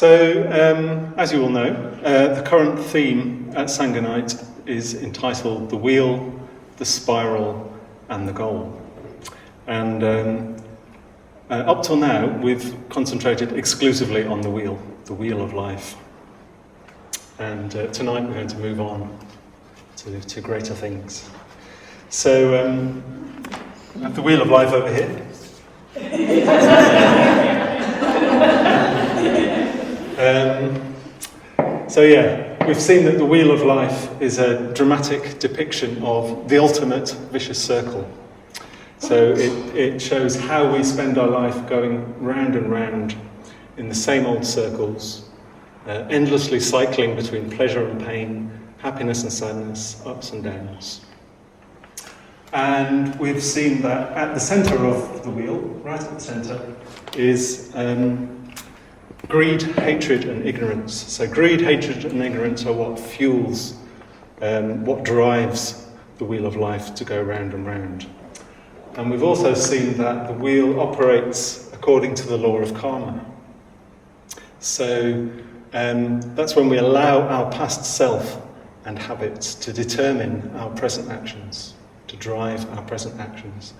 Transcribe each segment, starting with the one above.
As you all know, the current theme at Sangha Night is entitled The Wheel, the Spiral and the Goal. And up till now, we've concentrated exclusively on the wheel of life. And tonight we're going to move on to greater things. So, I have the wheel of life over here. We've seen that the wheel of life is a dramatic depiction of the ultimate vicious circle. So it shows how we spend our life going round and round in the same old circles, endlessly cycling between pleasure and pain, happiness and sadness, ups and downs. And we've seen that at the centre of the wheel, right at the centre, is greed, hatred and ignorance. So greed, hatred and ignorance are what fuels, what drives the wheel of life to go round and round. And we've also seen that the wheel operates according to the law of karma. So that's when we allow our past self and habits to determine our present actions, to drive our present actions.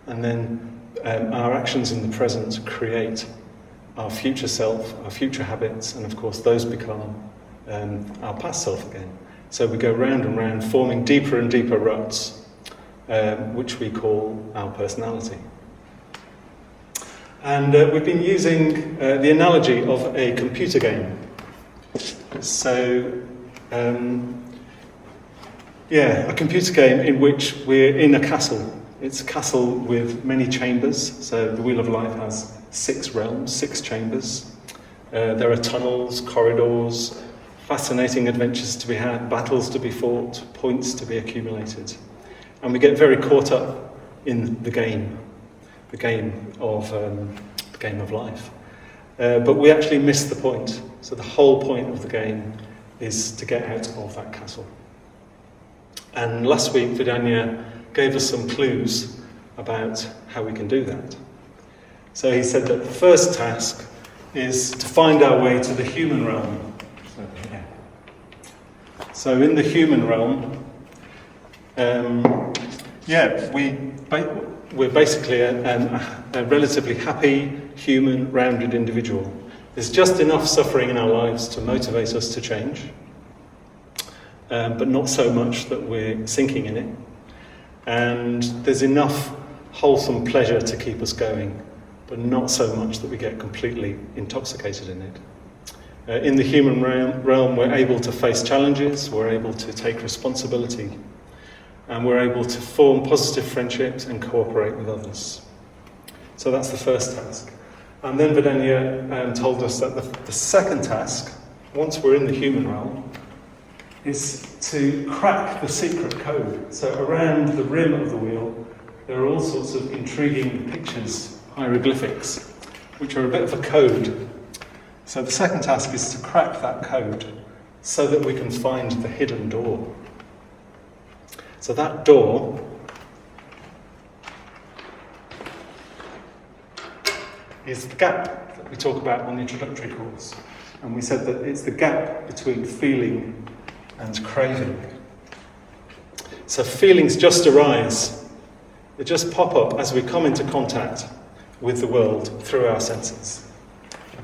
And then our actions in the present create our future self, our future habits, and of course those become our past self again. So we go round and round, forming deeper and deeper ruts, which we call our personality. And we've been using the analogy of a computer game. So, a computer game in which we're in a castle. It's a castle with many chambers. So the Wheel of Life has 6 realms, 6 chambers. There are tunnels, corridors, fascinating adventures to be had, battles to be fought, points to be accumulated. And we get very caught up in the game of life. But we actually miss the point. So the whole point of the game is to get out of that castle. And last week, Vidanya gave us some clues about how we can do that. So he said that the first task is to find our way to the human realm. So in the human realm, we're basically a relatively happy, human, rounded individual. There's just enough suffering in our lives to motivate us to change, but not so much that we're sinking in it. And there's enough wholesome pleasure to keep us going, but not so much that we get completely intoxicated in it. In the human realm, we're able to face challenges, we're able to take responsibility, and we're able to form positive friendships and cooperate with others. So that's the first task. And then Vidanya told us that the second task, once we're in the human realm, is to crack the secret code. So around the rim of the wheel, there are all sorts of intriguing pictures, hieroglyphics, which are a bit of a code. So the second task is to crack that code so that we can find the hidden door. So that door is the gap that we talk about on the introductory course. And we said that it's the gap between feeling and craving. So feelings just arise. They just pop up as we come into contact with the world through our senses.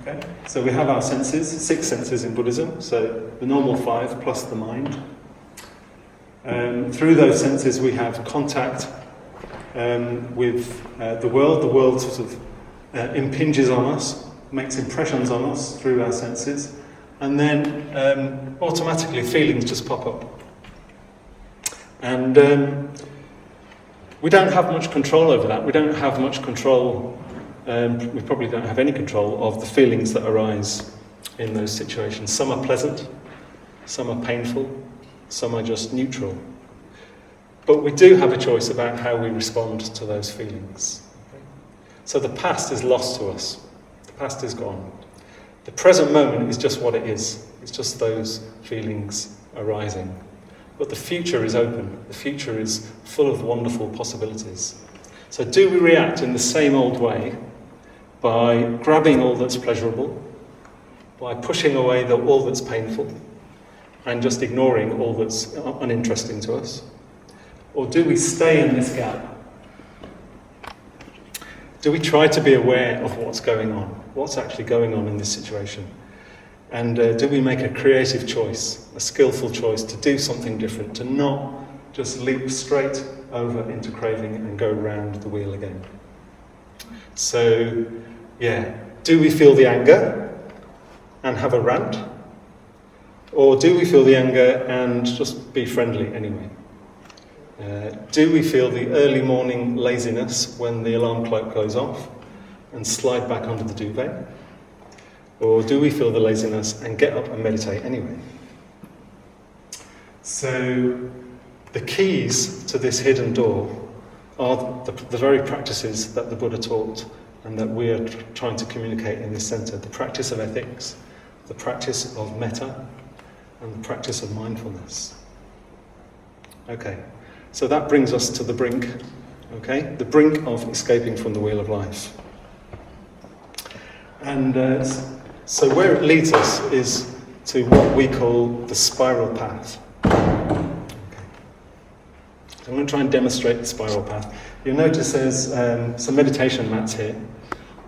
Okay? So we have our senses, 6 senses in Buddhism, so the normal 5 plus the mind. Through those senses we have contact with the world. The world sort of impinges on us, makes impressions on us through our senses, and then automatically feelings just pop up. And we don't have much control over that. We don't have much control, we probably don't have any control of the feelings that arise in those situations. Some are pleasant, some are painful, some are just neutral. But we do have a choice about how we respond to those feelings. So the past is lost to us. The past is gone. The present moment is just what it is. It's just those feelings arising. But the future is open. The future is full of wonderful possibilities. So do we react in the same old way by grabbing all that's pleasurable, by pushing away all that's painful and just ignoring all that's uninteresting to us? Or do we stay in this gap? Do we try to be aware of what's going on? What's actually going on in this situation? And do we make a creative choice, a skillful choice to do something different, to not just leap straight over into craving and go round the wheel again? So, yeah, do we feel the anger and have a rant? Or do we feel the anger and just be friendly anyway? Do we feel the early morning laziness when the alarm clock goes off and slide back under the duvet? Or do we feel the laziness and get up and meditate anyway? So the keys to this hidden door are the very practices that the Buddha taught and that we are trying to communicate in this centre. The practice of ethics, the practice of metta, and the practice of mindfulness. Okay. So that brings us to the brink, okay? The brink of escaping from the wheel of life. And so where it leads us is to what we call the spiral path. Okay. So I'm going to try and demonstrate the spiral path. You'll notice there's some meditation mats here.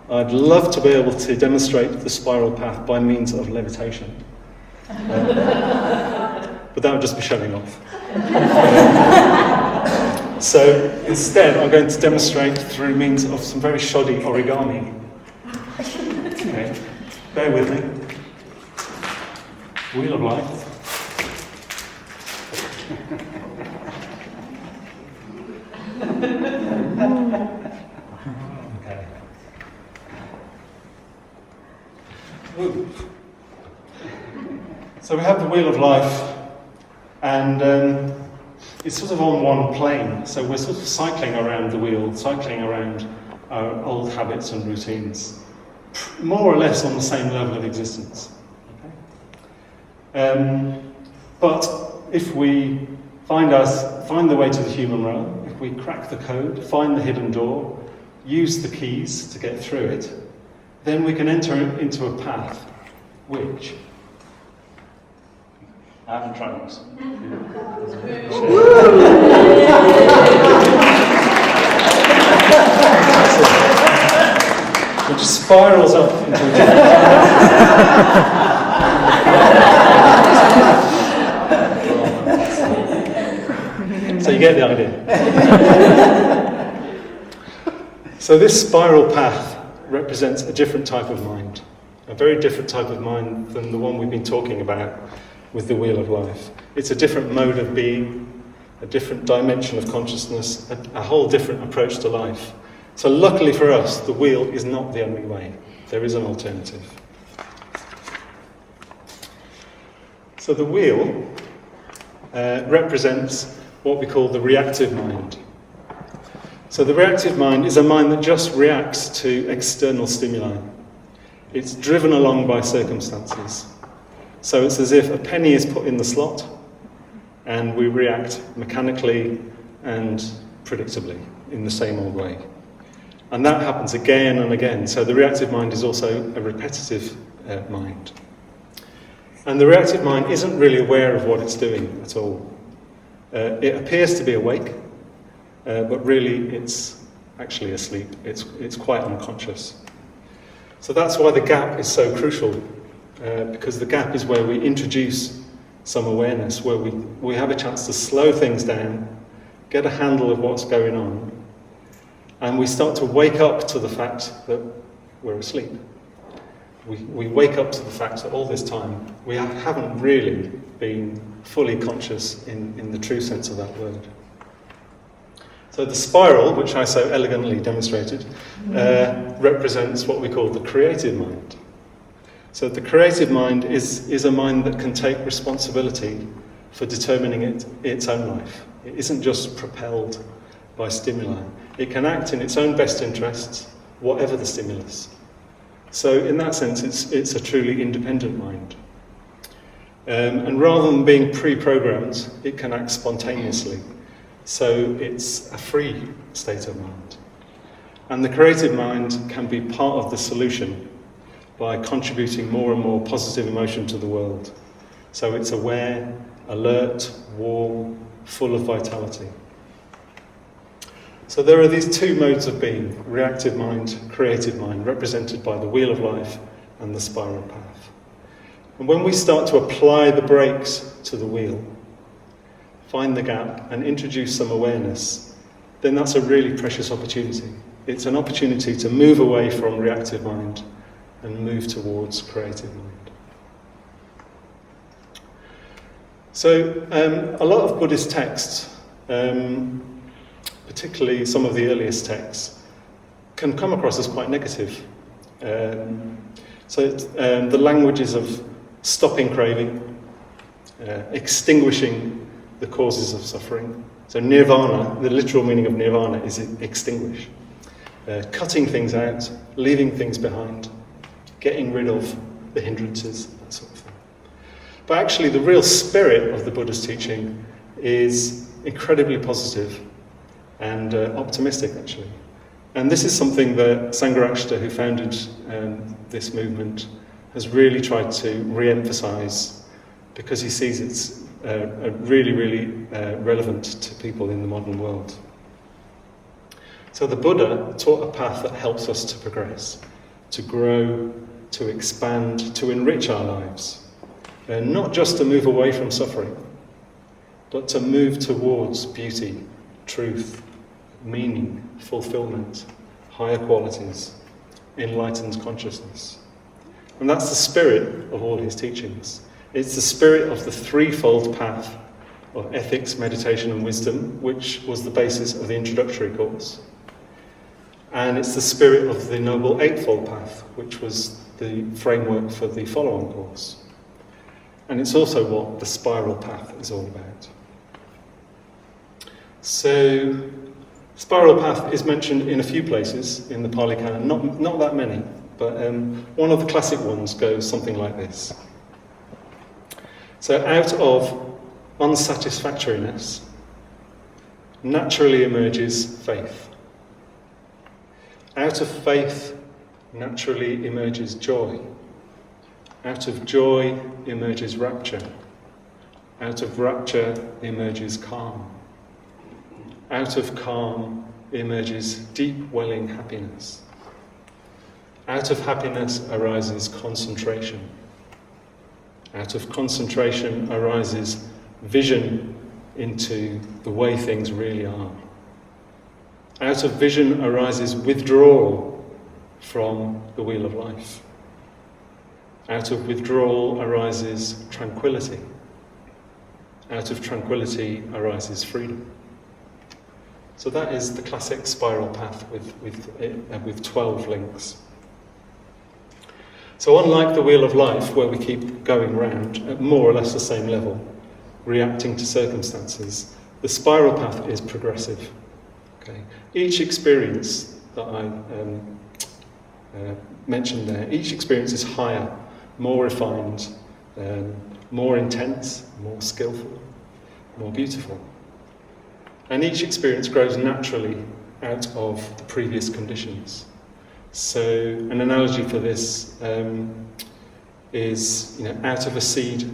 I'd love to be able to demonstrate the spiral path by means of levitation. But that would just be showing off. So instead, I'm going to demonstrate through means of some very shoddy origami. Okay, bear with me. Wheel of life. Okay. Woo. So we have the wheel of life, and it's sort of on one plane, so we're sort of cycling around the wheel, cycling around our old habits and routines, more or less on the same level of existence. Okay? But if we find the way to the human realm, if we crack the code, find the hidden door, use the keys to get through it, then we can enter into a path which... I haven't tried this. Which spirals up into a different... So you get the idea. So this spiral path represents a different type of mind. A very different type of mind than the one we've been talking about with the wheel of life. It's a different mode of being, a different dimension of consciousness, a whole different approach to life. So luckily for us, the wheel is not the only way. There is an alternative. So the wheel represents what we call the reactive mind. So the reactive mind is a mind that just reacts to external stimuli. It's driven along by circumstances. So it's as if a penny is put in the slot and we react mechanically and predictably in the same old way. And that happens again and again. So the reactive mind is also a repetitive mind. And the reactive mind isn't really aware of what it's doing at all. It appears to be awake, but really it's actually asleep. It's quite unconscious. So that's why the gap is so crucial. Because the gap is where we introduce some awareness, where we have a chance to slow things down, get a handle of what's going on, and we start to wake up to the fact that we're asleep. We wake up to the fact that all this time we haven't really been fully conscious in the true sense of that word. So the spiral, which I so elegantly demonstrated, represents what we call the creative mind. So the creative mind is a mind that can take responsibility for determining its own life. It isn't just propelled by stimuli. It can act in its own best interests, whatever the stimulus. So in that sense, it's a truly independent mind. And rather than being pre-programmed, it can act spontaneously. So it's a free state of mind. And the creative mind can be part of the solution by contributing more and more positive emotion to the world. So it's aware, alert, warm, full of vitality. So there are these two modes of being, reactive mind, creative mind, represented by the wheel of life and the spiral path. And when we start to apply the brakes to the wheel, find the gap and introduce some awareness, then that's a really precious opportunity. It's an opportunity to move away from reactive mind and move towards creative mind. So a lot of Buddhist texts, particularly some of the earliest texts, can come across as quite negative. The languages of stopping craving, extinguishing the causes of suffering. So nirvana, the literal meaning of nirvana is extinguish. Cutting things out, leaving things behind, getting rid of the hindrances, that sort of thing. But actually the real spirit of the Buddha's teaching is incredibly positive and optimistic, actually. And this is something that Sangha, who founded this movement, has really tried to re-emphasize, because he sees it's really, really relevant to people in the modern world. So the Buddha taught a path that helps us to progress, to grow, to expand, to enrich our lives. Not just to move away from suffering, but to move towards beauty, truth, meaning, fulfillment, higher qualities, enlightened consciousness. And that's the spirit of all his teachings. It's the spirit of the threefold path of ethics, meditation and wisdom, which was the basis of the introductory course. And it's the spirit of the Noble Eightfold Path, which was the framework for the follow-on course. And it's also what the spiral path is all about. So, spiral path is mentioned in a few places in the Pali Canon, not that many, but one of the classic ones goes something like this. So, out of unsatisfactoriness naturally emerges faith. Out of faith naturally emerges joy. Out of joy emerges rapture. Out of rapture emerges calm. Out of calm emerges deep welling happiness. Out of happiness arises concentration. Out of concentration arises vision into the way things really are. Out of vision arises withdrawal from the wheel of life. Out of withdrawal arises tranquility. Out of tranquility arises freedom. So that is the classic spiral path with 12 links. So unlike the wheel of life, where we keep going round at more or less the same level, reacting to circumstances, the spiral path is progressive. Okay? Each experience that I mentioned there, each experience is higher, more refined, more intense, more skillful, more beautiful. And each experience grows naturally out of the previous conditions. So an analogy for this is, out of a seed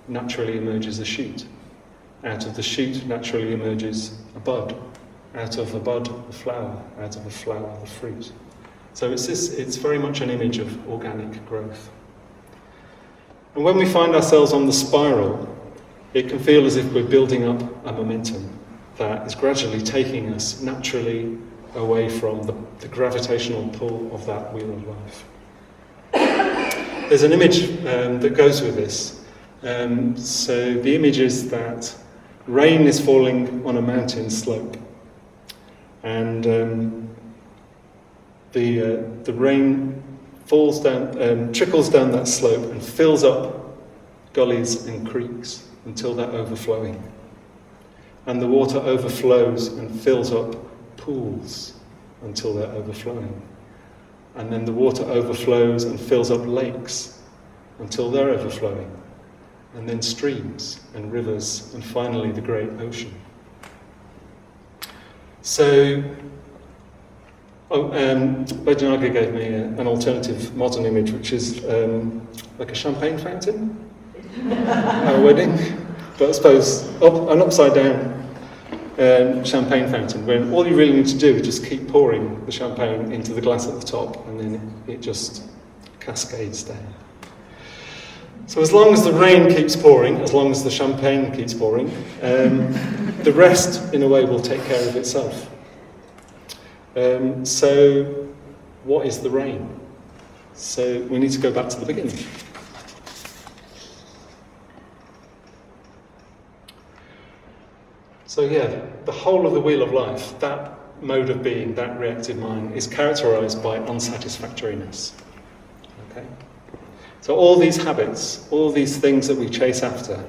naturally emerges a shoot. Out of the shoot naturally emerges a bud. Out of a bud, a flower. Out of a flower, the fruit. So it's very much an image of organic growth. And when we find ourselves on the spiral, it can feel as if we're building up a momentum that is gradually taking us naturally away from the gravitational pull of that wheel of life. There's an image that goes with this. So the image is that rain is falling on a mountain slope, and the rain falls down, trickles down that slope and fills up gullies and creeks until they're overflowing. And the water overflows and fills up pools until they're overflowing. And then the water overflows and fills up lakes until they're overflowing. And then streams and rivers, and finally the great ocean. So Bojanaga gave me an alternative modern image, which is like a champagne fountain at a wedding, but I suppose an upside down champagne fountain, where all you really need to do is just keep pouring the champagne into the glass at the top, and then it just cascades down. So as long as the rain keeps pouring, as long as the champagne keeps pouring, the rest, in a way, will take care of itself. So what is the rain? So we need to go back to the beginning. So yeah, the whole of the wheel of life, that mode of being, that reactive mind, is characterised by unsatisfactoriness. Okay? So all these habits, all these things that we chase after,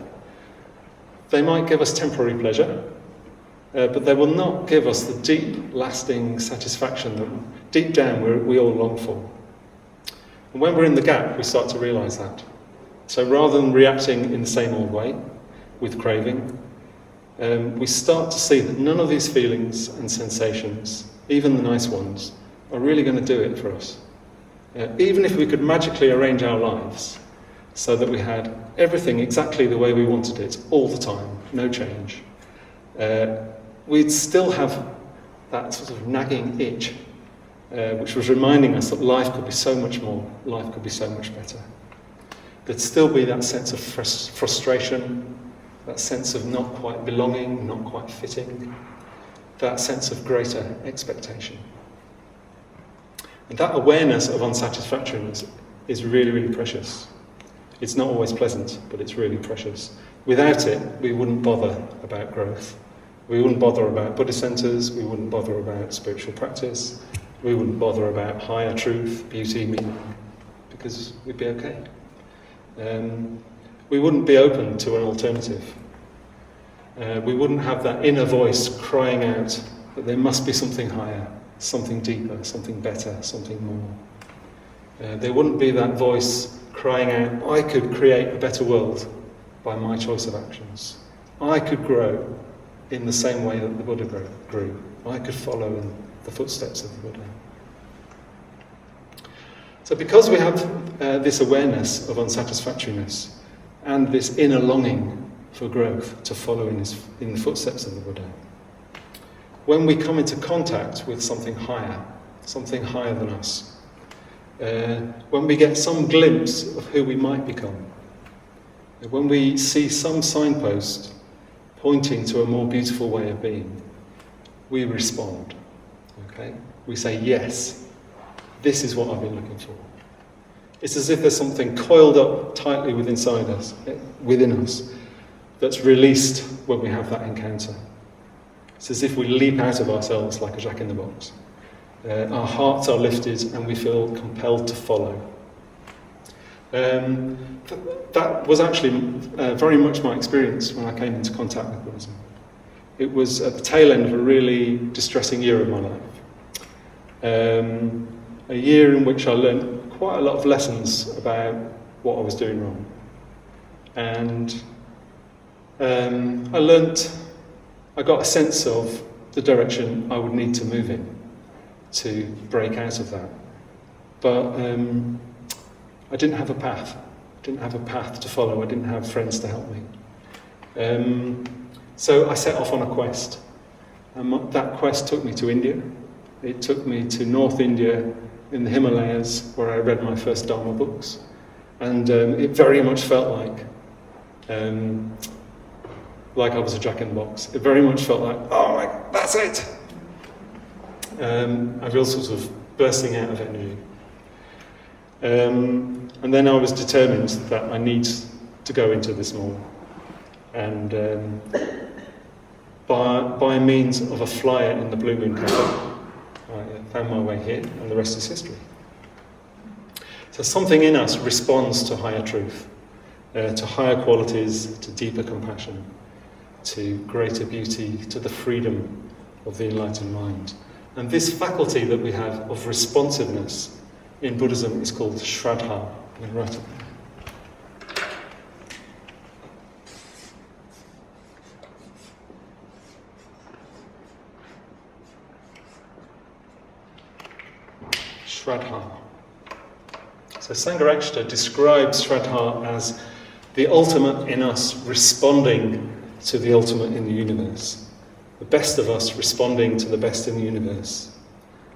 they might give us temporary pleasure, but they will not give us the deep, lasting satisfaction that deep down we all long for. And when we're in the gap, we start to realise that. So rather than reacting in the same old way, with craving, we start to see that none of these feelings and sensations, even the nice ones, are really going to do it for us. Even if we could magically arrange our lives so that we had everything exactly the way we wanted it all the time, no change, we'd still have that sort of nagging itch, which was reminding us that life could be so much more, life could be so much better. There'd still be that sense of frustration, that sense of not quite belonging, not quite fitting, that sense of greater expectation. And that awareness of unsatisfactoriness is really, really precious. It's not always pleasant, but it's really precious. Without it, we wouldn't bother about growth. We wouldn't bother about Buddhist centres, we wouldn't bother about spiritual practice, we wouldn't bother about higher truth, beauty, meaning, because we'd be okay. We wouldn't be open to an alternative. We wouldn't have that inner voice crying out that there must be something higher, something deeper, something better, something more. There wouldn't be that voice crying out, I could create a better world by my choice of actions. I could grow in the same way that the Buddha grew. I could follow in the footsteps of the Buddha. So because we have this awareness of unsatisfactoriness and this inner longing for growth, to follow in the footsteps of the Buddha, when we come into contact with something higher than us, when we get some glimpse of who we might become, when we see some signpost pointing to a more beautiful way of being, we respond. Okay? We say, yes, this is what I've been looking for. It's as if there's something coiled up tightly within us, that's released when we have that encounter. It's as if we leap out of ourselves like a jack-in-the-box. Our hearts are lifted and we feel compelled to follow. That was actually very much my experience when I came into contact with Buddhism. It was at the tail end of a really distressing year of my life. A year in which I learned quite a lot of lessons about what I was doing wrong. And I got a sense of the direction I would need to move in to break out of that. But I didn't have a path. I didn't have a path to follow. I didn't have friends to help me. So I set off on a quest. And that quest took me to India. It took me to North India in the Himalayas, where I read my first Dharma books. And it very much felt like I was a jack-in-the-box. It very much felt like, oh, that's it! I feel sort of bursting out of energy. And then I was determined that I need to go into this more. And by means of a flyer in the Blue Moon Cafe, I found my way here, and the rest is history. So something in us responds to higher truth, to higher qualities, to deeper compassion, to greater beauty, to the freedom of the enlightened mind. And this faculty that we have of responsiveness in Buddhism is called Sraddha. Right. Sraddha. So Sangha describes Sraddha as the ultimate in us responding to the ultimate in the universe. The best of us responding to the best in the universe.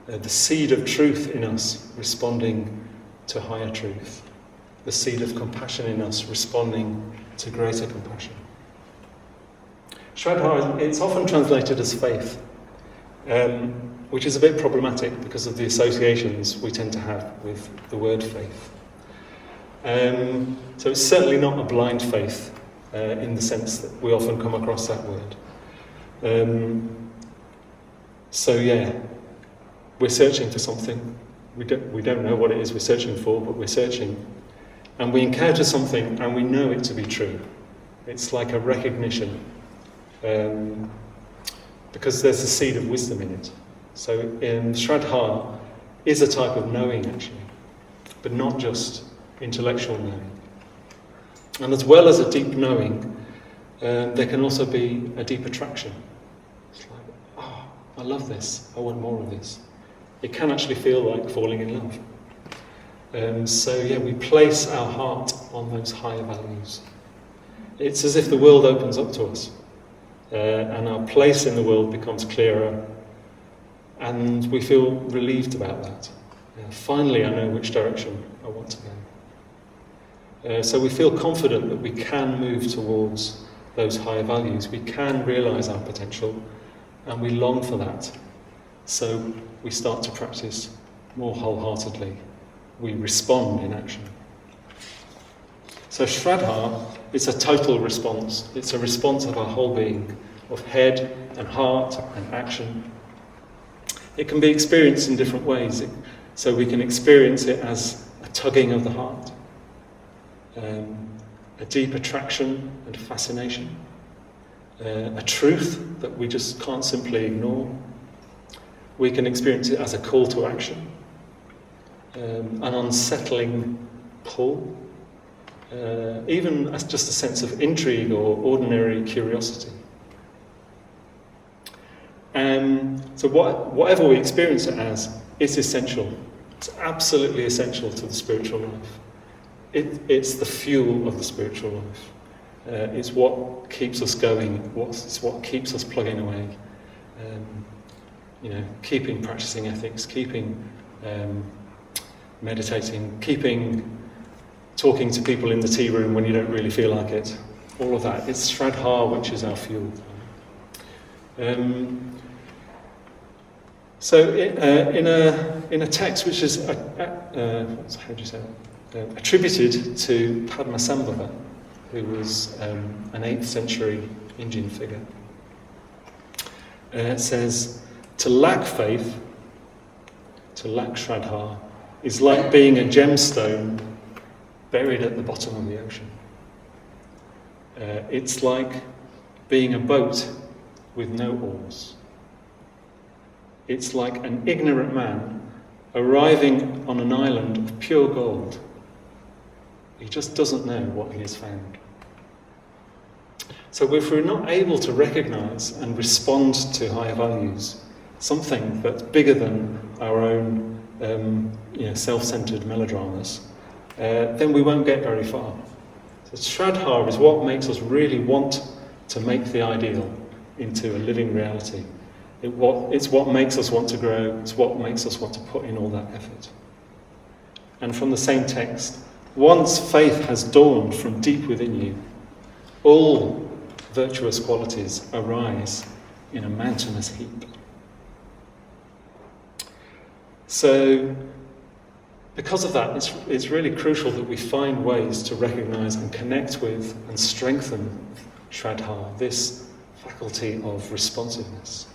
The seed of truth in us responding to higher truth. The seed of compassion in us responding to greater compassion. Shraddha, it's often translated as faith, which is a bit problematic because of the associations we tend to have with the word faith. So it's certainly not a blind faith in the sense that we often come across that word. We're searching for something. We don't know what it is we're searching for, but we're searching. And we encounter something and we know it to be true. It's like a recognition, because there's a seed of wisdom in it. So Shraddha is a type of knowing actually, but not just intellectual knowing. And as well as a deep knowing, there can also be a deep attraction. It's like, I love this, I want more of this. It can actually feel like falling in love. We place our heart on those higher values. It's as if the world opens up to us, and our place in the world becomes clearer, and we feel relieved about that. Finally, I know which direction I want to go. So we feel confident that we can move towards those higher values. We can realise our potential, and we long for that. So we start to practice more wholeheartedly. We respond in action. So Shraddha is a total response. It's a response of our whole being, of head and heart and action. It can be experienced in different ways. So we can experience it as a tugging of the heart, a deep attraction and fascination, a truth that we just can't simply ignore. We can experience it as a call to action, an unsettling pull, even as just a sense of intrigue or ordinary curiosity. So whatever we experience it as, it's essential. It's absolutely essential to the spiritual life. It's the fuel of the spiritual life. It's what keeps us going. It's what keeps us plugging away. Keeping practicing ethics, keeping meditating, keeping talking to people in the tea room when you don't really feel like it. All of that. It's Shraddha which is our fuel. In a text which is attributed to Padmasambhava, who was an 8th century Indian figure, it says, to lack faith, to lack Shraddha, is like being a gemstone buried at the bottom of the ocean. It's like being a boat with no oars. It's like an ignorant man arriving on an island of pure gold. He just doesn't know what he has found. So if we're not able to recognise and respond to higher values, something that's bigger than our own self-centred melodramas, then we won't get very far. So Shraddha is what makes us really want to make the ideal into a living reality. It's what makes us want to grow. It's what makes us want to put in all that effort. And from the same text, once faith has dawned from deep within you, all virtuous qualities arise in a mountainous heap. So, because of that, it's really crucial that we find ways to recognise and connect with and strengthen Shraddha, this faculty of responsiveness.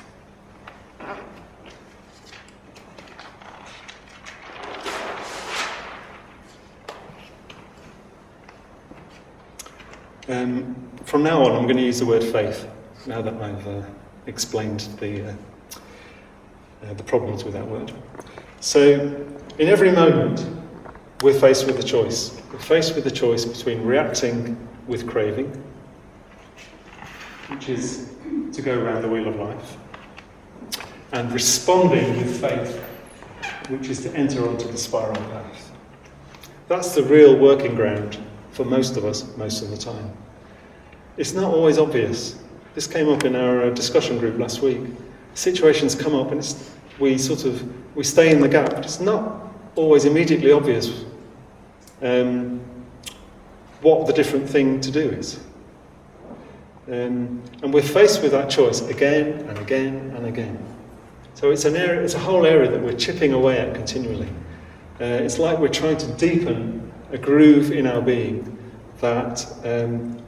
From now on, I'm going to use the word faith, now that I've explained the problems with that word. So, in every moment, we're faced with a choice. We're faced with a choice between reacting with craving, which is to go around the wheel of life, and responding with faith, which is to enter onto the spiral path. That's the real working ground for most of us, most of the time. It's not always obvious. This came up in our discussion group last week. Situations come up and we stay in the gap, but it's not always immediately obvious what the different thing to do is. And we're faced with that choice again and again and again. So it's a whole area that we're chipping away at continually. It's like we're trying to deepen a groove in our being that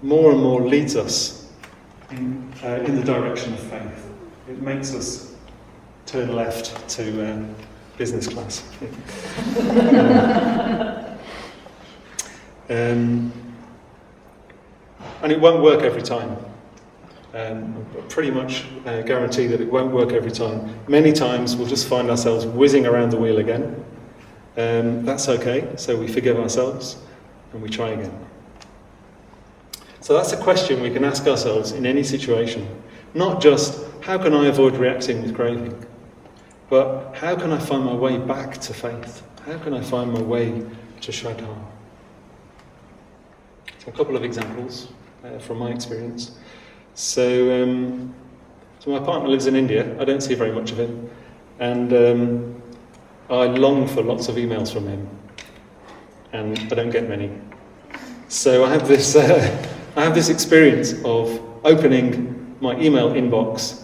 more and more leads us in the direction of faith. It makes us turn left to business class. And it won't work every time. I pretty much guarantee that it won't work every time. Many times we'll just find ourselves whizzing around the wheel again. That's okay, so we forgive ourselves and we try again. So that's a question we can ask ourselves in any situation. Not just, how can I avoid reacting with craving? But how can I find my way back to faith? How can I find my way to Shraddha? So a couple of examples from my experience. So my partner lives in India. I don't see very much of him. And I long for lots of emails from him. And I don't get many. So I have this experience of opening my email inbox.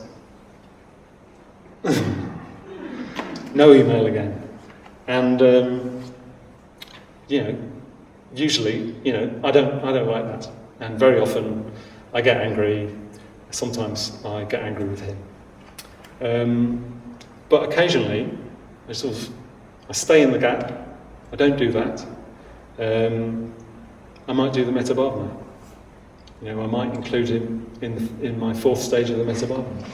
No email again. And usually, I don't like that. And very often I get angry. Sometimes I get angry with him. But occasionally I stay in the gap. I don't do that. I might do the Metta Bhavana. I might include him in my fourth stage of the Metta Bhavana.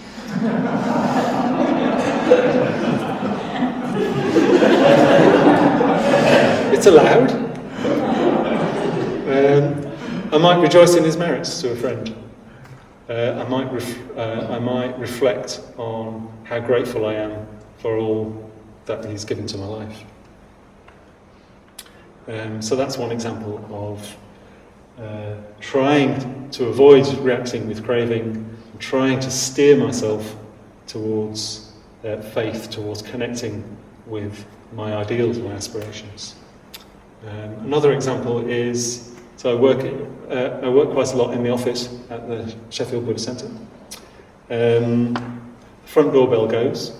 It's allowed. I might rejoice in his merits to a friend. I might reflect on how grateful I am for all that he's given to my life. So that's one example of trying to avoid reacting with craving, trying to steer myself towards faith, towards connecting with my ideals, my aspirations. Another example is, so I work quite a lot in the office at the Sheffield Buddhist Centre. Front doorbell goes,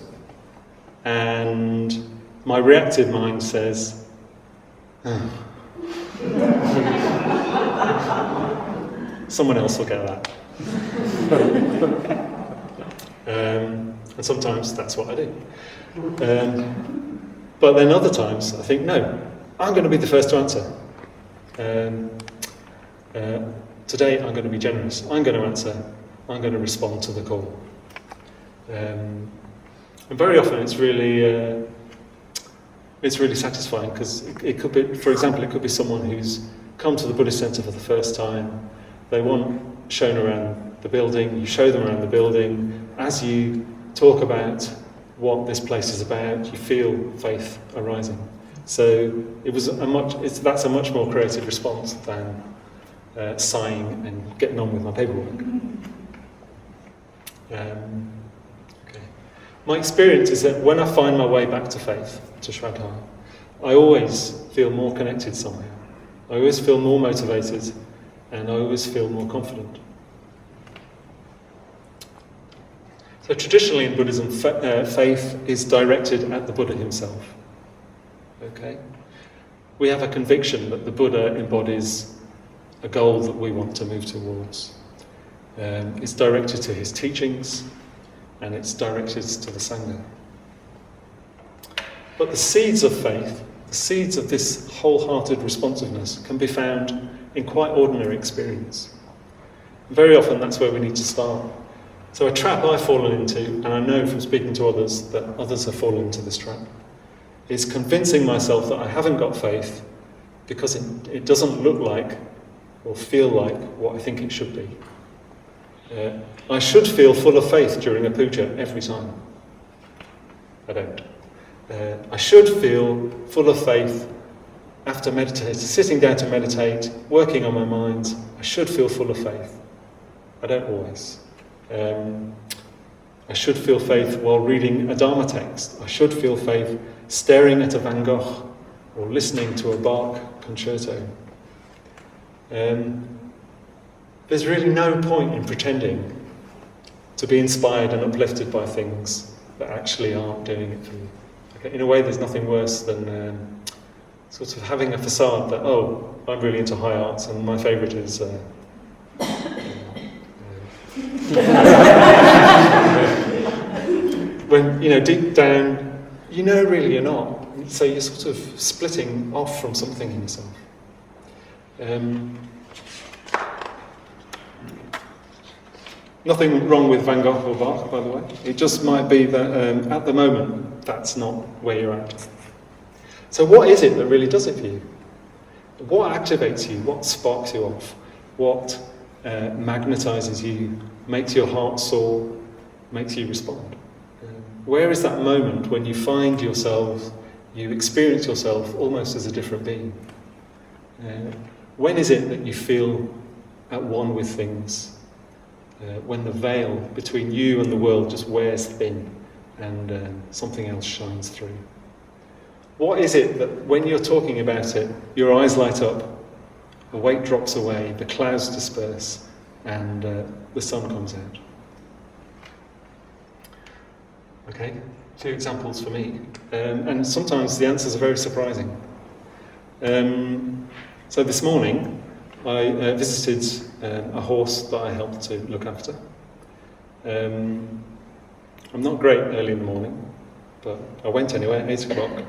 and my reactive mind says, someone else will get that. And sometimes that's what I do. But then other times I think, no, I'm going to be the first to answer. Today I'm going to be generous. I'm going to answer. I'm going to respond to the call. And very often it's really satisfying, because it could be, for example, it could be someone who's come to the Buddhist Centre for the first time. They want shown around the building. You show them around the building. As you talk about what this place is about, you feel faith arising. So that's a much more creative response than sighing and getting on with my paperwork. Okay. My experience is that when I find my way back to faith, to Shraddha, I always feel more connected somehow. I always feel more motivated, and I always feel more confident. So traditionally in Buddhism, faith is directed at the Buddha himself. Okay? We have a conviction that the Buddha embodies a goal that we want to move towards. It's directed to his teachings, and it's directed to the Sangha. But the seeds of faith, the seeds of this wholehearted responsiveness, can be found in quite ordinary experience. Very often that's where we need to start. So a trap I've fallen into, and I know from speaking to others that others have fallen into this trap, is convincing myself that I haven't got faith because it doesn't look like or feel like what I think it should be. I should feel full of faith during a puja every time. I don't. I should feel full of faith after meditating, sitting down to meditate, working on my mind. I should feel full of faith. I don't always. I should feel faith while reading a Dharma text. I should feel faith staring at a Van Gogh or listening to a Bach concerto. There's really no point in pretending to be inspired and uplifted by things that actually aren't doing it for you. Okay? In a way, there's nothing worse than sort of having a facade that, oh, I'm really into high arts and my favourite is... when, deep down, really you're not. So you're sort of splitting off from something in yourself. Nothing wrong with Van Gogh or Bach, by the way. It just might be that at the moment, that's not where you're at. So what is it that really does it for you? What activates you? What sparks you off? What magnetises you, makes your heart soar, makes you respond? Where is that moment when you find yourself, you experience yourself almost as a different being? When is it that you feel at one with things? When the veil between you and the world just wears thin and something else shines through. What is it that when you're talking about it, your eyes light up, the weight drops away, the clouds disperse, and the sun comes out? Okay, 2 examples for me. And sometimes the answers are very surprising. So this morning, I visited a horse that I helped to look after. I'm not great early in the morning, but I went anyway at 8 o'clock.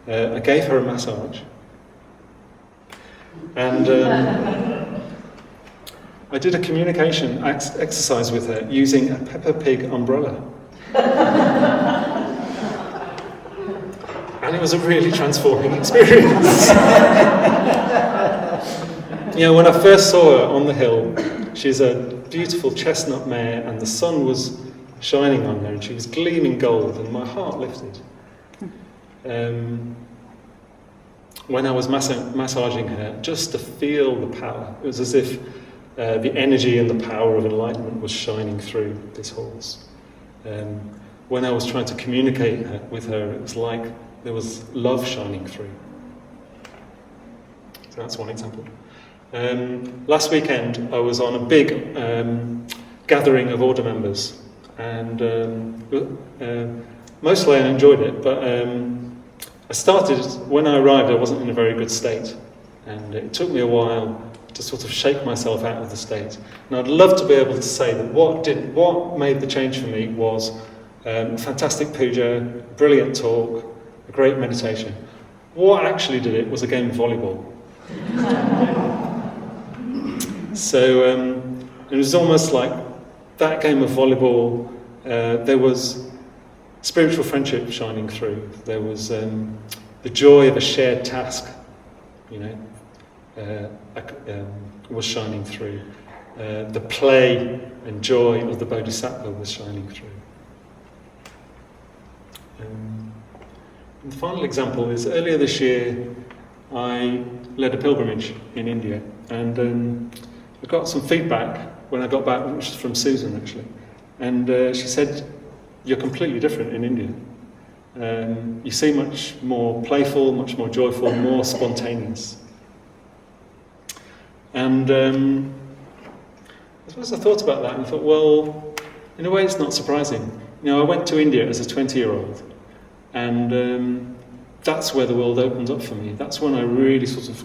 I gave her a massage. And I did a communication exercise with her using a Peppa Pig umbrella. And it was a really transforming experience. When I first saw her on the hill, she's a beautiful chestnut mare and the sun was shining on her and she was gleaming gold and my heart lifted. When I was massaging her, just to feel the power, it was as if the energy and the power of enlightenment was shining through this horse. When I was trying to communicate with her, it was like there was love shining through. So that's one example. Last weekend I was on a big gathering of order members and mostly I enjoyed it, but when I arrived I wasn't in a very good state and it took me a while to sort of shake myself out of the state. And I'd love to be able to say that what made the change for me was fantastic puja, brilliant talk, a great meditation. What actually did it was a game of volleyball. So it was almost like that game of volleyball, there was spiritual friendship shining through. There was the joy of a shared task, was shining through. The play and joy of the Bodhisattva was shining through. And the final example is earlier this year I led a pilgrimage in India and I got some feedback when I got back, which was from Susan actually, and she said, "You're completely different in India. You seem much more playful, much more joyful, more spontaneous." And I suppose I thought about that and thought, well, in a way it's not surprising. I went to India as a 20-year-old and that's where the world opened up for me. That's when I really sort of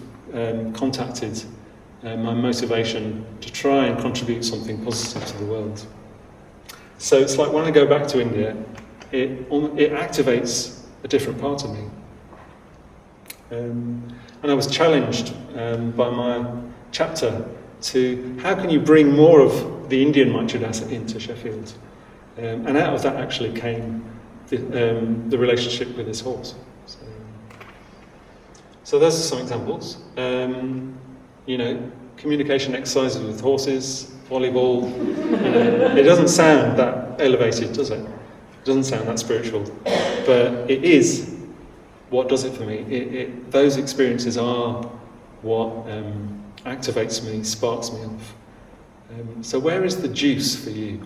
contacted my motivation to try and contribute something positive to the world. So it's like when I go back to India, it activates a different part of me. And I was challenged by my chapter to how can you bring more of the Indian Maitridasa into Sheffield? And out of that actually came the relationship with this horse. So those are some examples. Communication exercises with horses, volleyball. It doesn't sound that elevated, does it? It doesn't sound that spiritual. but it is what does it for me. Those experiences are what activates me, sparks me off. So where is the juice for you?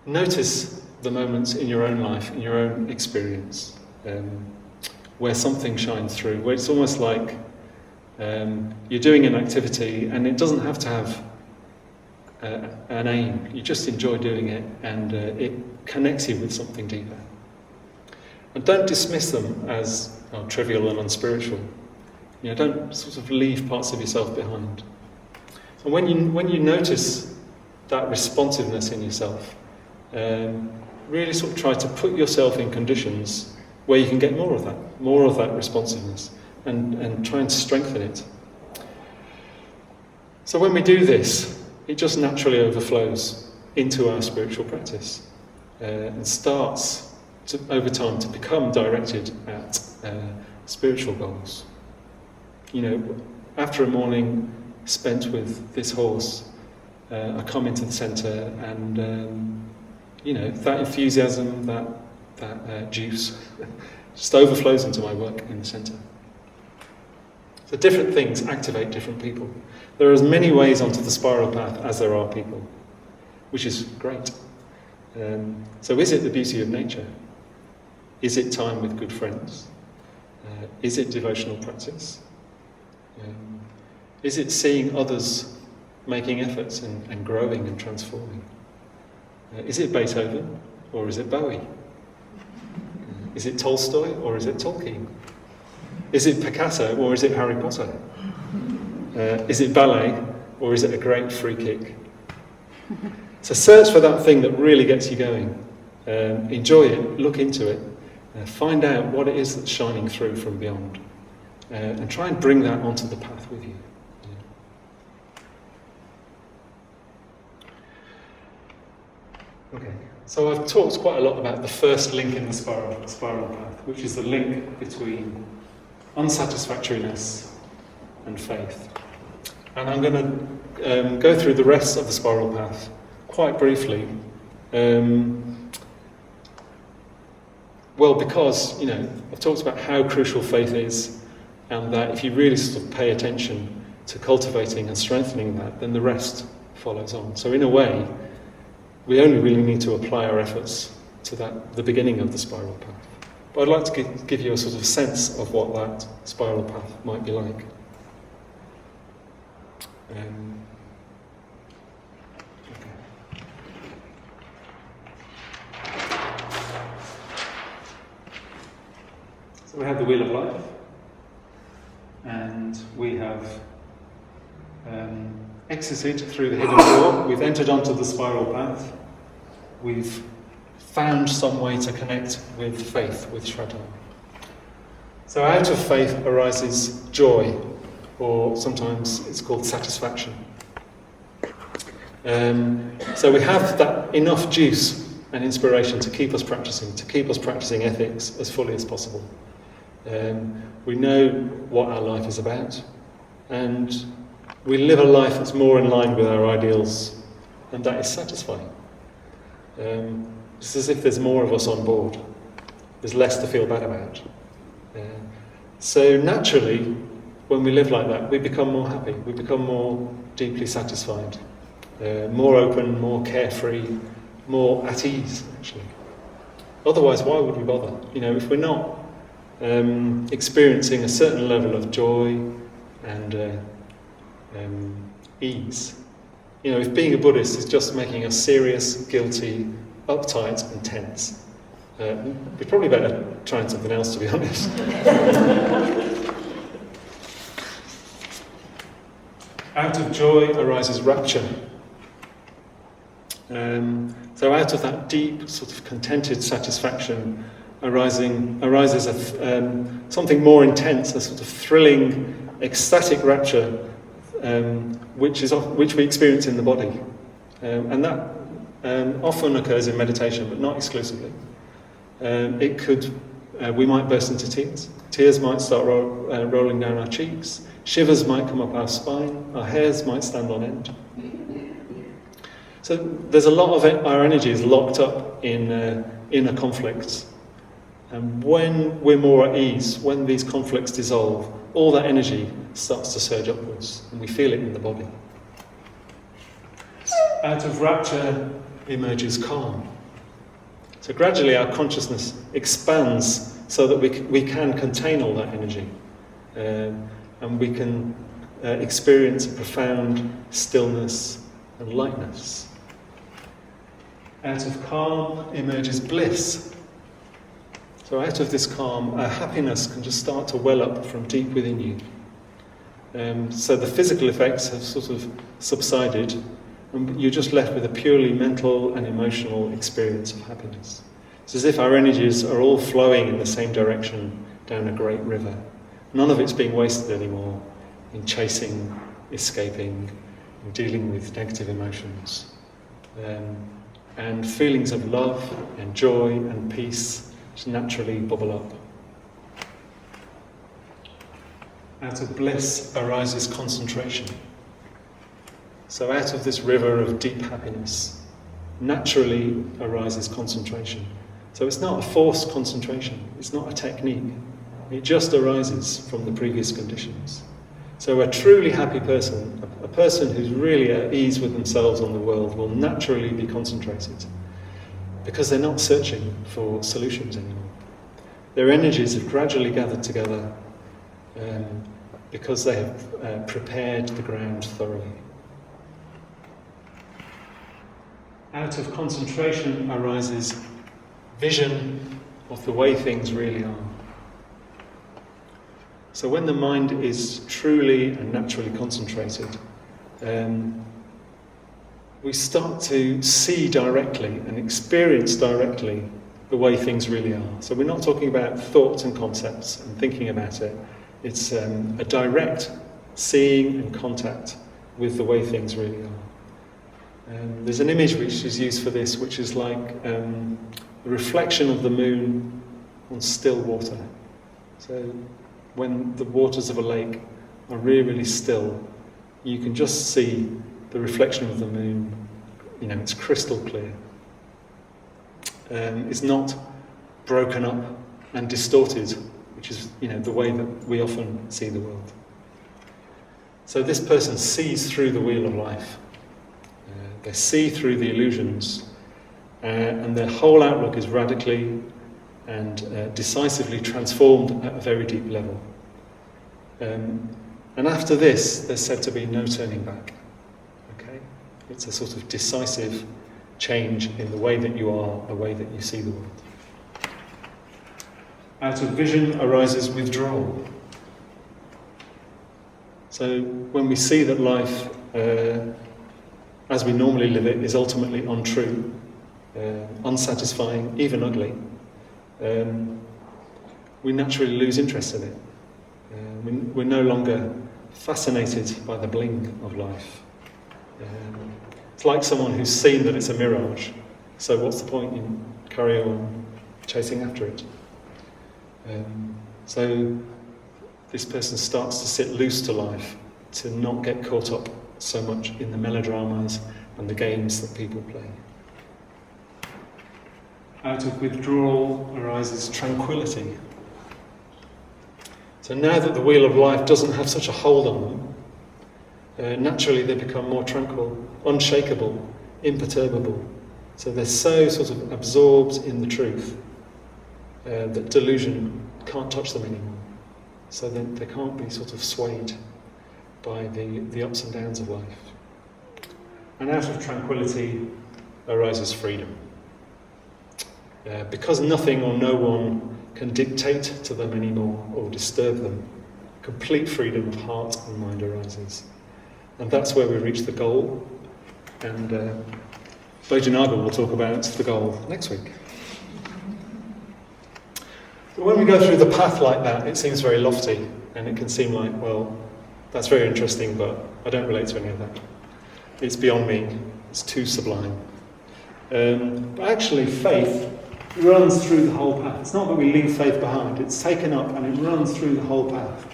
Notice the moments in your own life, in your own experience, where something shines through, where it's almost like you're doing an activity and it doesn't have to have an aim. You just enjoy doing it, and it connects you with something deeper. And don't dismiss them as trivial and unspiritual. Don't sort of leave parts of yourself behind. And when you notice that responsiveness in yourself, really sort of try to put yourself in conditions where you can get more of that responsiveness, and try and strengthen it. So when we do this, it just naturally overflows into our spiritual practice, and starts over time to become directed at spiritual goals. After a morning spent with this horse, I come into the centre, and that enthusiasm, that juice, just overflows into my work in the centre. So different things activate different people. There are as many ways onto the spiral path as there are people, which is great. So is it the beauty of nature? Is it time with good friends? Is it devotional practice? Is it seeing others making efforts and growing and transforming? Is it Beethoven or is it Bowie? Is it Tolstoy or is it Tolkien? Is it Picasso or is it Harry Potter? Is it ballet or is it a great free kick? So search for that thing that really gets you going. Enjoy it, look into it, find out what it is that's shining through from beyond, and try and bring that onto the path with you. Okay, so I've talked quite a lot about the first link in the spiral path, which is the link between unsatisfactoriness and faith. And I'm going to go through the rest of the spiral path quite briefly. Because, I've talked about how crucial faith is, and that if you really sort of pay attention to cultivating and strengthening that, then the rest follows on. So in a way, we only really need to apply our efforts to the beginning of the spiral path. But I'd like to give you a sort of sense of what that spiral path might be like. So we have the Wheel of Life, and we have exited through the hidden door. We've entered onto the spiral path. We've found some way to connect with faith, with Sraddha. So out of faith arises joy, or sometimes it's called satisfaction. So we have that enough juice and inspiration to keep us practicing ethics as fully as possible. We know what our life is about, and we live a life that's more in line with our ideals, and that is satisfying. It's as if there's more of us on board. There's less to feel bad about. So naturally, when we live like that, we become more happy, we become more deeply satisfied, more open, more carefree, more at ease, actually. Otherwise, why would we bother? If we're not experiencing a certain level of joy and ease, if being a Buddhist is just making us serious, guilty, uptight and tense, we're probably better trying something else, to be honest. Out of joy arises rapture. So out of that deep, sort of contented satisfaction arises something more intense, a sort of thrilling, ecstatic rapture, which we experience in the body. And that often occurs in meditation, but not exclusively. We might burst into tears. Tears might start rolling down our cheeks. Shivers might come up our spine. Our hairs might stand on end. So there's a lot of our energy is locked up in inner conflicts. And when we're more at ease, when these conflicts dissolve, all that energy starts to surge upwards, and we feel it in the body. Out of rapture emerges calm. So gradually our consciousness expands so that we can contain all that energy, and we can experience a profound stillness and lightness. Out of calm emerges bliss. So out of this calm, happiness can just start to well up from deep within you. So the physical effects have sort of subsided, and you're just left with a purely mental and emotional experience of happiness. It's as if our energies are all flowing in the same direction down a great river. None of it's being wasted anymore in chasing, escaping, and dealing with negative emotions. And feelings of love and joy and peace just naturally bubble up. Out of bliss arises concentration. So out of this river of deep happiness naturally arises concentration. So it's not a forced concentration, it's not a technique. It just arises from the previous conditions. So a truly happy person, a person who's really at ease with themselves on the world, will naturally be concentrated because they're not searching for solutions anymore. Their energies have gradually gathered together because they have prepared the ground thoroughly. Out of concentration arises vision of the way things really are. So when the mind is truly and naturally concentrated, we start to see directly and experience directly the way things really are. So we're not talking about thoughts and concepts and thinking about it. It's a direct seeing and contact with the way things really are. There's an image which is used for this, which is like the reflection of the moon on still water. So when the waters of a lake are really, really still, you can just see the reflection of the moon. You know, it's crystal clear. It's not broken up and distorted, which is, you know, the way that we often see the world. So this person sees through the wheel of life. They see through the illusions, and their whole outlook is radically and decisively transformed at a very deep level. And after this, there's said to be no turning back. Okay? It's a sort of decisive change in the way that you are, the way that you see the world. Out of vision arises withdrawal. So when we see that life, as we normally live it, is ultimately untrue, unsatisfying, even ugly, we naturally lose interest in it. We're no longer fascinated by the bling of life. It's like someone who's seen that it's a mirage, so what's the point in carry on chasing after it? So this person starts to sit loose to life, to not get caught up so much in the melodramas and the games that people play. Out of withdrawal arises tranquility. So now that the wheel of life doesn't have such a hold on them, naturally they become more tranquil, unshakable, imperturbable. So they're so sort of absorbed in the truth that delusion can't touch them anymore. So then they can't be sort of swayed by the ups and downs of life. And out of tranquility arises freedom. Because nothing or no one can dictate to them anymore or disturb them, complete freedom of heart and mind arises. And that's where we reach the goal. And Bojanaga will talk about the goal next week. But when we go through the path like that, it seems very lofty, and it can seem like, well, that's very interesting, but I don't relate to any of that. It's beyond me. It's too sublime. But actually, faith runs through the whole path. It's not that we leave faith behind. It's taken up and it runs through the whole path.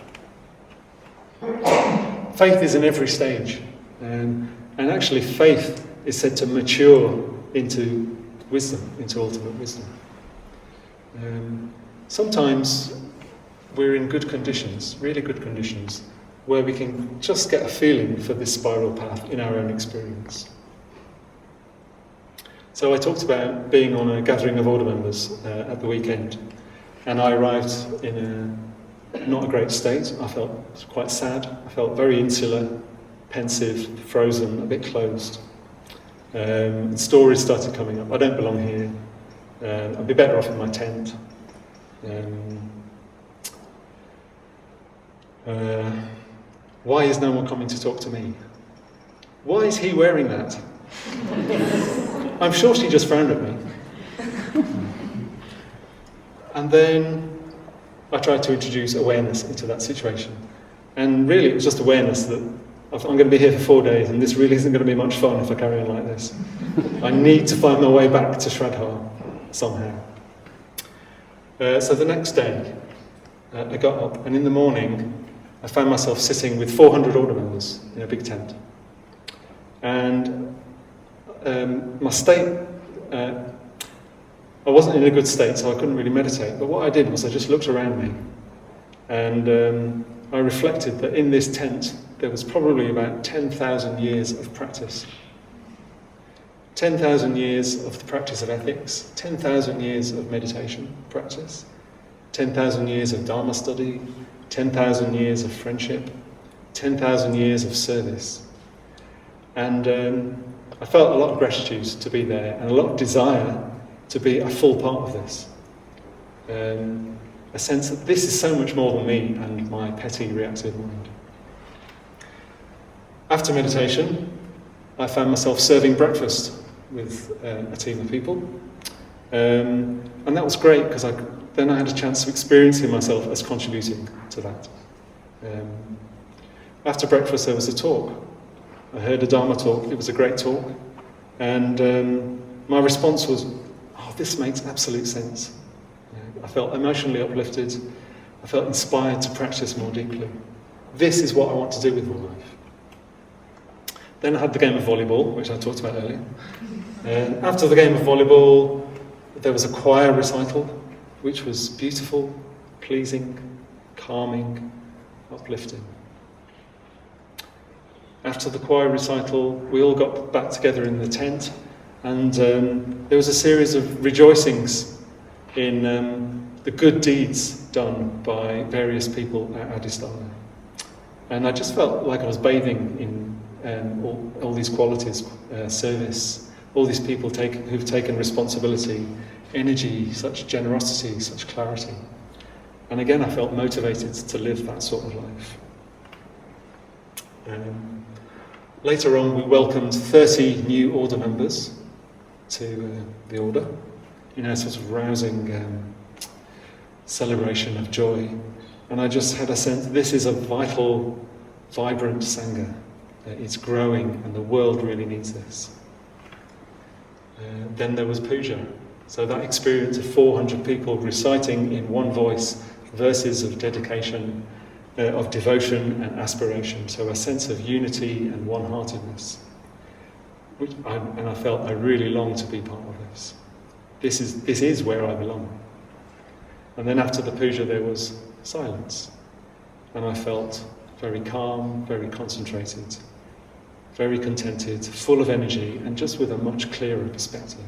Faith is in every stage. And actually, faith is said to mature into wisdom, into ultimate wisdom. Sometimes we're in good conditions, really good conditions, where we can just get a feeling for this spiral path in our own experience. So I talked about being on a gathering of order members at the weekend, and I arrived in not a great state. I felt quite sad. I felt very insular, pensive, frozen, a bit closed. Stories started coming up. I don't belong here. I'd be better off in my tent. Why is no one coming to talk to me? Why is he wearing that? I'm sure she just frowned at me. And then I tried to introduce awareness into that situation. And really it was just awareness that I'm going to be here for 4 days and this really isn't going to be much fun if I carry on like this. I need to find my way back to Sraddha somehow. So the next day I got up, and in the morning I found myself sitting with 400 order members in a big tent. And my state, I wasn't in a good state, so I couldn't really meditate. But what I did was I just looked around me, and I reflected that in this tent there was probably about 10,000 years of practice. 10,000 years of the practice of ethics, 10,000 years of meditation practice, 10,000 years of Dharma study, 10,000 years of friendship, 10,000 years of service. And I felt a lot of gratitude to be there and a lot of desire to be a full part of this. A sense that this is so much more than me and my petty reactive mind. After meditation, I found myself serving breakfast with a team of people. And that was great because then I had a chance of experiencing myself as contributing to that. After breakfast there was a talk. I heard a Dharma talk. It was a great talk. And my response was, oh, this makes absolute sense. I felt emotionally uplifted. I felt inspired to practice more deeply. This is what I want to do with my life. Then I had the game of volleyball, which I talked about earlier. And after the game of volleyball, there was a choir recital, which was beautiful, pleasing, calming, uplifting. After the choir recital, we all got back together in the tent, and there was a series of rejoicings in the good deeds done by various people at Adhisthana. And I just felt like I was bathing in all these qualities, service, all these people who've taken responsibility, energy, such generosity, such clarity. And again, I felt motivated to live that sort of life. Later on, we welcomed 30 new order members to the order in a sort of rousing celebration of joy. And I just had a sense this is a vital, vibrant Sangha. It's growing and the world really needs this. Then there was puja. So that experience of 400 people reciting in one voice verses of dedication, of devotion and aspiration. So a sense of unity and one-heartedness. And I felt I really longed to be part of this. This is where I belong. And then after the puja there was silence. And I felt very calm, very concentrated, very contented, full of energy, and just with a much clearer perspective.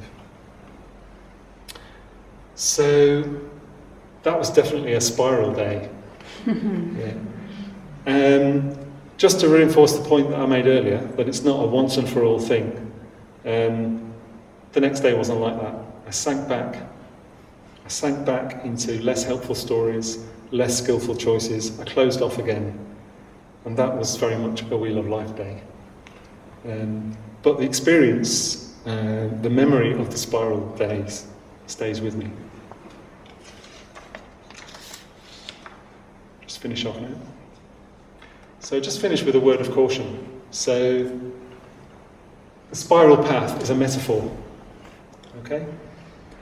So that was definitely a spiral day. Yeah. Just to reinforce the point that I made earlier, that it's not a once and for all thing. The next day wasn't like that. I sank back into less helpful stories, less skillful choices. I closed off again. And that was very much a Wheel of Life day. But the experience, the memory of the spiral days stays with me. Just finish off now. So just finish with a word of caution. So the spiral path is a metaphor. Okay?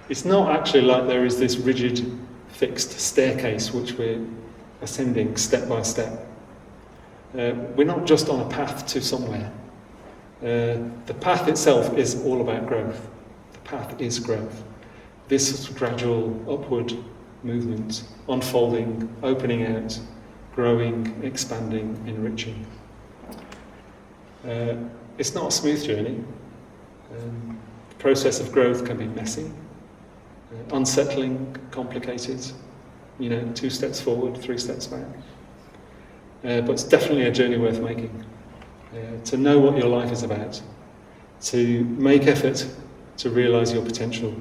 It's not actually like there is this rigid, fixed staircase which we're ascending step by step. We're not just on a path to somewhere. The path itself is all about growth. The path is growth. this gradual upward movement, unfolding, opening out, growing, expanding, enriching. It's not a smooth journey. The process of growth can be messy, unsettling, complicated, 2 steps forward, 3 steps back. But it's definitely a journey worth making. To know what your life is about, to make effort to realise your potential,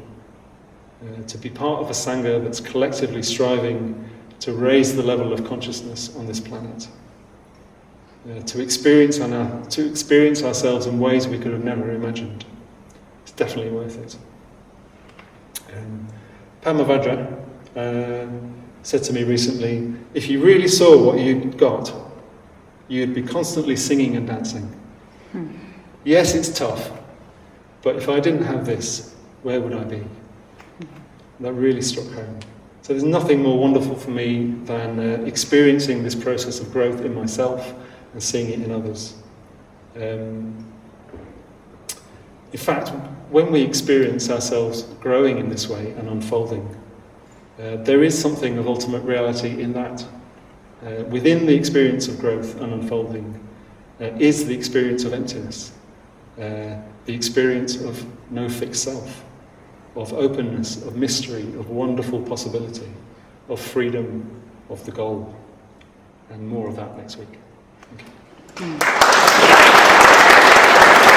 to be part of a Sangha that's collectively striving to raise the level of consciousness on this planet, to experience ourselves in ways we could have never imagined. It's definitely worth it. Padmavajra said to me recently, if you really saw what you'd got, you'd be constantly singing and dancing. Yes, it's tough, but if I didn't have this, where would I be? That really struck home. So there's nothing more wonderful for me than experiencing this process of growth in myself and seeing it in others. In fact, when we experience ourselves growing in this way and unfolding, there is something of ultimate reality in that. Within the experience of growth and unfolding is the experience of emptiness, the experience of no fixed self, of openness, of mystery, of wonderful possibility, of freedom, of the goal. And more of that next week. Thank you.